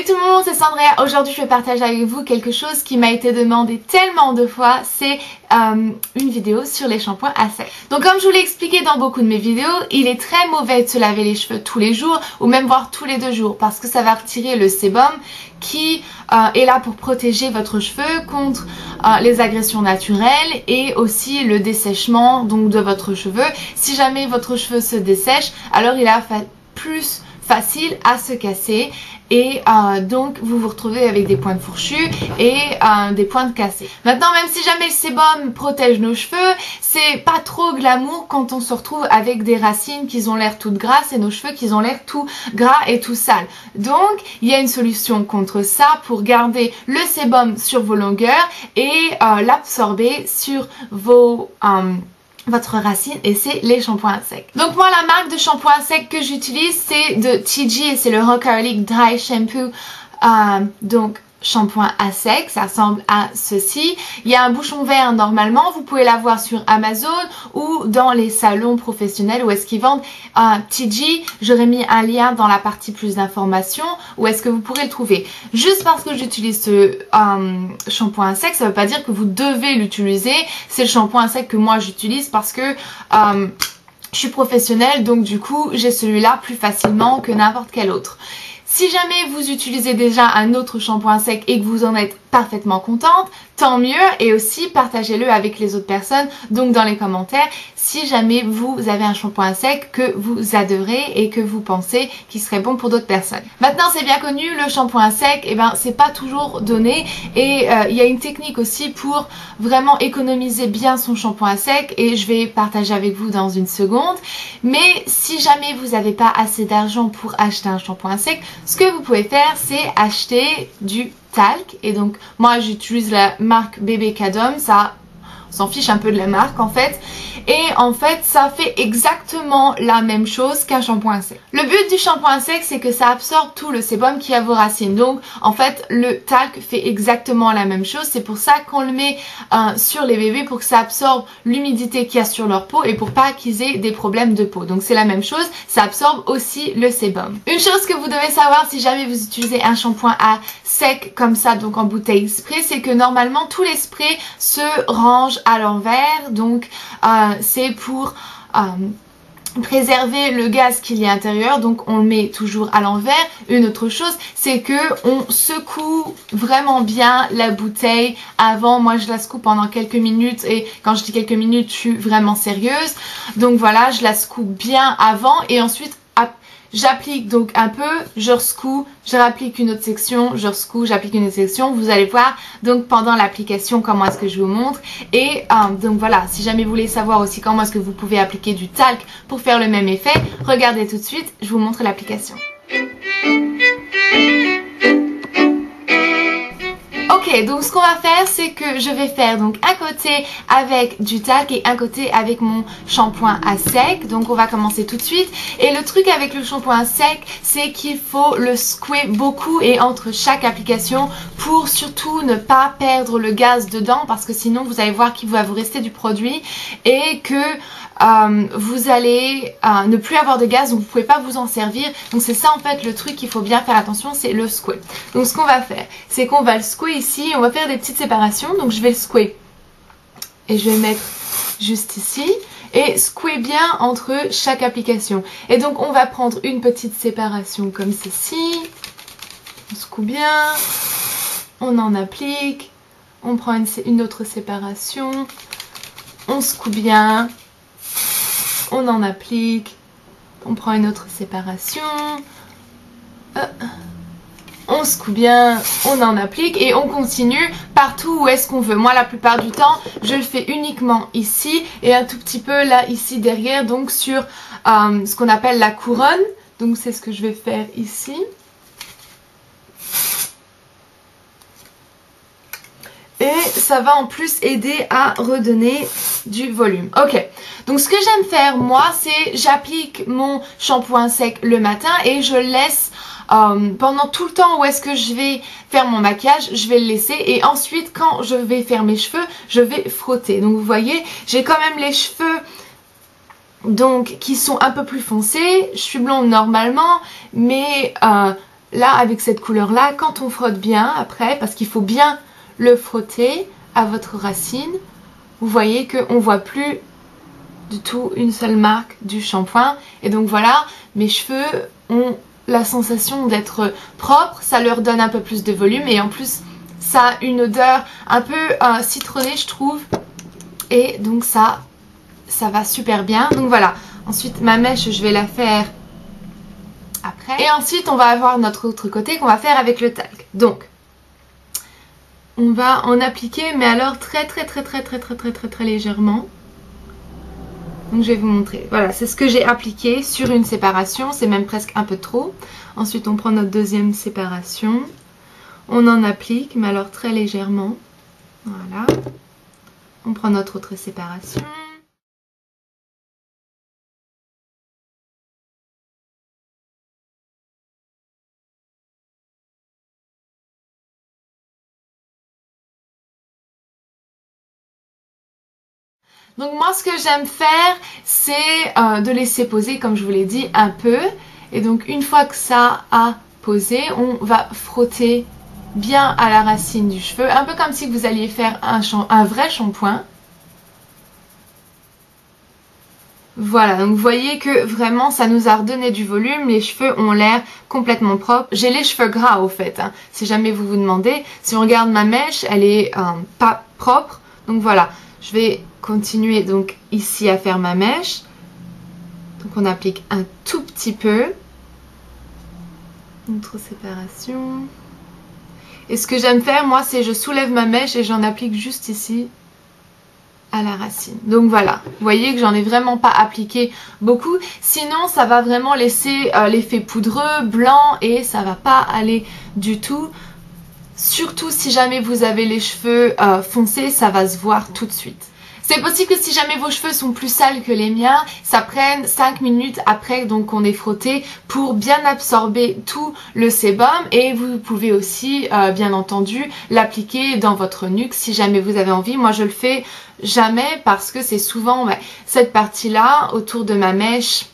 Salut tout le monde, c'est Sandrea. Aujourd'hui je vais partager avec vous quelque chose qui m'a été demandé tellement de fois. C'est une vidéo sur les shampoings à sec. Donc comme je vous l'ai expliqué dans beaucoup de mes vidéos, il est très mauvais de se laver les cheveux tous les jours ou même voire tous les 2 jours parce que ça va retirer le sébum qui est là pour protéger votre cheveu contre les agressions naturelles et aussi le dessèchement donc de votre cheveu. Si jamais votre cheveu se dessèche, alors il a plus facile à se casser et donc vous vous retrouvez avec des pointes fourchues et des pointes cassées. Maintenant, même si jamais le sébum protège nos cheveux, c'est pas trop glamour quand on se retrouve avec des racines qui ont l'air toutes grasses et nos cheveux qui ont l'air tout gras et tout sales. Donc il y a une solution contre ça pour garder le sébum sur vos longueurs et l'absorber sur votre racine, et c'est les shampoings à sec. Donc moi la marque de shampoing à sec que j'utilise c'est de TG et c'est le Rock Garlic Dry Shampoo, donc shampoing à sec, ça ressemble à ceci. Il y a un bouchon vert normalement, vous pouvez l'avoir sur Amazon ou dans les salons professionnels où est-ce qu'ils vendent TG. J'aurais mis un lien dans la partie plus d'informations où est-ce que vous pourrez le trouver. Juste parce que j'utilise ce shampoing à sec, ça ne veut pas dire que vous devez l'utiliser. C'est le shampoing à sec que moi j'utilise parce que je suis professionnelle, donc du coup j'ai celui-là plus facilement que n'importe quel autre. Si jamais vous utilisez déjà un autre shampoing sec et que vous en êtes parfaitement contente, tant mieux, et aussi partagez-le avec les autres personnes, donc dans les commentaires, si jamais vous avez un shampoing sec que vous adorez et que vous pensez qu'il serait bon pour d'autres personnes. Maintenant c'est bien connu, le shampoing sec, c'est pas toujours donné et il y a une technique aussi pour vraiment économiser bien son shampoing sec et je vais partager avec vous dans une seconde. Mais si jamais vous n'avez pas assez d'argent pour acheter un shampoing sec, ce que vous pouvez faire c'est acheter du talc, et donc moi j'utilise la marque Bébé Cadom, ça on s'en fiche un peu de la marque en fait, et en fait ça fait exactement la même chose qu'un shampoing sec. Le but du shampoing sec c'est que ça absorbe tout le sébum qui a vos racines, donc en fait le talc fait exactement la même chose, c'est pour ça qu'on le met sur les bébés, pour que ça absorbe l'humidité qu'il y a sur leur peau et pour pas qu'ils aient des problèmes de peau. Donc c'est la même chose, ça absorbe aussi le sébum. Une chose que vous devez savoir si jamais vous utilisez un shampoing à sec comme ça, donc en bouteille spray, c'est que normalement tous les sprays se rangent à l'envers, donc c'est pour préserver le gaz qu'il y a à l'intérieur, donc on le met toujours à l'envers. Une autre chose c'est que on secoue vraiment bien la bouteille avant. Moi je la secoue pendant quelques minutes, et quand je dis quelques minutes je suis vraiment sérieuse, donc voilà, je la secoue bien avant et ensuite j'applique donc un peu, je resecoue, je réapplique une autre section, je resecoue, j'applique une autre section. Vous allez voir donc pendant l'application comment est-ce que je vous montre. Et donc voilà, si jamais vous voulez savoir aussi comment est-ce que vous pouvez appliquer du talc pour faire le même effet, regardez tout de suite, je vous montre l'application. Ok, donc ce qu'on va faire c'est que je vais faire donc un côté avec du talc et un côté avec mon shampoing à sec. Donc on va commencer tout de suite. Et le truc avec le shampoing à sec c'est qu'il faut le secouer beaucoup et entre chaque application pour surtout ne pas perdre le gaz dedans, parce que sinon vous allez voir qu'il va vous rester du produit et que vous allez ne plus avoir de gaz, donc vous ne pouvez pas vous en servir. Donc c'est ça en fait le truc qu'il faut bien faire attention, c'est le secouer. Donc ce qu'on va faire c'est qu'on va le secouer ici, on va faire des petites séparations. Donc je vais le secouer et je vais le mettre juste ici et secouer bien entre chaque application. Et donc on va prendre une petite séparation comme ceci, on secoue bien, on en applique, on prend une autre séparation, on secoue bien, on en applique, on prend une autre séparation, on secoue bien, on en applique et on continue partout où est-ce qu'on veut. Moi la plupart du temps je le fais uniquement ici et un tout petit peu là ici derrière, donc sur ce qu'on appelle la couronne. Donc c'est ce que je vais faire ici. Et ça va en plus aider à redonner du volume. Ok, donc ce que j'aime faire moi c'est j'applique mon shampoing sec le matin et je le laisse pendant tout le temps où est-ce que je vais faire mon maquillage, je vais le laisser, et ensuite quand je vais faire mes cheveux je vais frotter. Donc vous voyez j'ai quand même les cheveux donc qui sont un peu plus foncés, je suis blonde normalement mais là avec cette couleur là, quand on frotte bien après, parce qu'il faut bien le frotter à votre racine, vous voyez qu'on voit plus du tout une seule marque du shampoing. Et donc voilà, mes cheveux ont la sensation d'être propres, ça leur donne un peu plus de volume et en plus ça a une odeur un peu citronnée je trouve. Et donc ça va super bien. Donc voilà, ensuite ma mèche je vais la faire après. Et ensuite on va avoir notre autre côté qu'on va faire avec le talc. Donc on va en appliquer mais alors très légèrement. Donc je vais vous montrer. Voilà, c'est ce que j'ai appliqué sur une séparation. C'est même presque un peu trop. Ensuite on prend notre deuxième séparation. On en applique mais alors très légèrement. Voilà. On prend notre autre séparation. Donc moi ce que j'aime faire c'est de laisser poser comme je vous l'ai dit un peu. Et donc une fois que ça a posé, on va frotter bien à la racine du cheveu. Un peu comme si vous alliez faire un vrai shampoing. Voilà, donc vous voyez que vraiment ça nous a redonné du volume, les cheveux ont l'air complètement propres. J'ai les cheveux gras au fait, hein, si jamais vous vous demandez. Si on regarde ma mèche, elle est pas propre. Donc voilà, je vais continuer donc ici à faire ma mèche. Donc on applique un tout petit peu. Autre séparation. Et ce que j'aime faire moi c'est je soulève ma mèche et j'en applique juste ici à la racine. Donc voilà, vous voyez que j'en ai vraiment pas appliqué beaucoup, sinon ça va vraiment laisser l'effet poudreux, blanc et ça va pas aller du tout. Surtout si jamais vous avez les cheveux foncés, ça va se voir tout de suite. C'est possible que si jamais vos cheveux sont plus sales que les miens, ça prenne 5 minutes après donc qu'on est frotté pour bien absorber tout le sébum. Et vous pouvez aussi bien entendu l'appliquer dans votre nuque si jamais vous avez envie. Moi je le fais jamais parce que c'est souvent cette partie là autour de ma mèche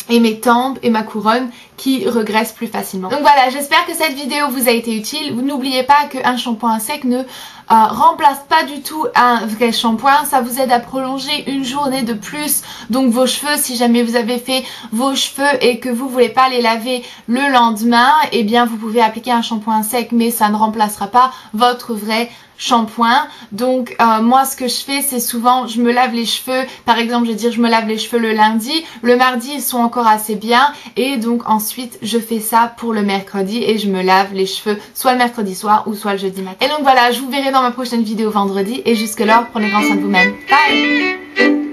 et mes tempes et ma couronne qui regressent plus facilement. Donc voilà, j'espère que cette vidéo vous a été utile. N'oubliez pas qu'un shampoing sec ne remplace pas du tout un vrai shampoing. Ça vous aide à prolonger une journée de plus. Donc vos cheveux, si jamais vous avez fait vos cheveux et que vous voulez pas les laver le lendemain, eh bien vous pouvez appliquer un shampoing sec, mais ça ne remplacera pas votre vrai shampoing. Donc moi ce que je fais c'est souvent je me lave les cheveux, par exemple je vais dire je me lave les cheveux le lundi, le mardi ils sont encore assez bien et donc ensuite je fais ça pour le mercredi et je me lave les cheveux soit le mercredi soir ou soit le jeudi matin. Et donc voilà, je vous verrai dans ma prochaine vidéo vendredi et jusque là prenez grand soin de vous-même. Bye.